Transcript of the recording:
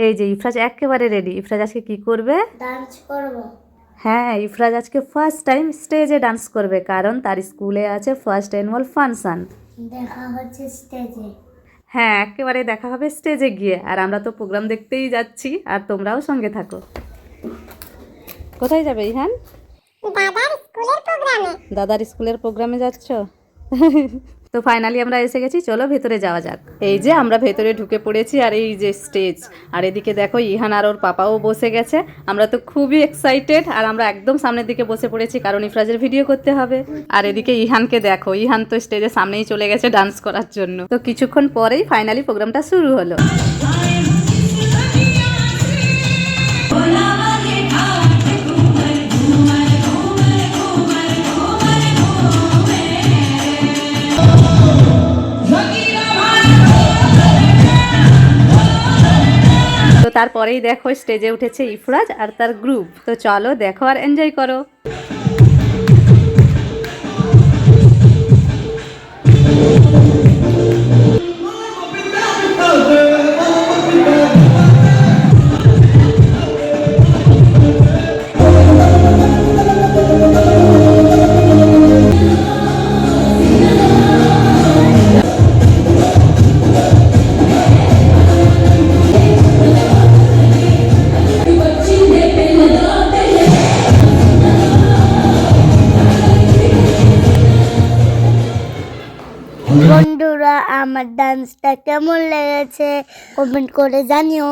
এই যে ইফরাজ একেবারে রেডি। ইফরাজ আজকে কি করবে? ডান্স করব। হ্যাঁ, ইফরাজ আজকে ফার্স্ট টাইম স্টেজে ডান্স করবে, কারণ তার স্কুলে আছে ফার্স্ট অ্যানুয়াল ফাংশন। দেখা হচ্ছে স্টেজে। হ্যাঁ, একেবারে দেখা হবে স্টেজে গিয়ে। আর আমরা তো প্রোগ্রাম দেখতেই যাচ্ছি, আর তোমরাও সঙ্গে থাকো। কোথায় যাবে ইহান? দাদার স্কুলের প্রোগ্রামে। দাদার স্কুলের প্রোগ্রামে যাচ্ছ? তো ফাইনালি আমরা এসে গেছি, চলো ভেতরে যাওয়া যাক। এই যে আমরা ভেতরে ঢুকে পড়েছি, আর এই যে স্টেজ, আর এদিকে দেখো ইহান আর ওর পাপাও বসে গেছে। আমরা তো খুবই এক্সাইটেড, আর আমরা একদম সামনের দিকে বসে পড়েছি, কারণ ইফরাজের ভিডিও করতে হবে। আর এদিকে ইহানকে দেখো, ইহান তো স্টেজের সামনেই চলে গেছে ডান্স করার জন্য। তো কিছুক্ষণ পরেই ফাইনালি প্রোগ্রামটা শুরু হলো। তো তারপরেই দেখো স্টেজে উঠেছে ইফরাজ আর তার গ্রুপ। তো চলো দেখো আর এনজয় করো। বন্ধুরা, আমার ডান্সটা কেমন লেগেছে কমেন্ট করে জানিও।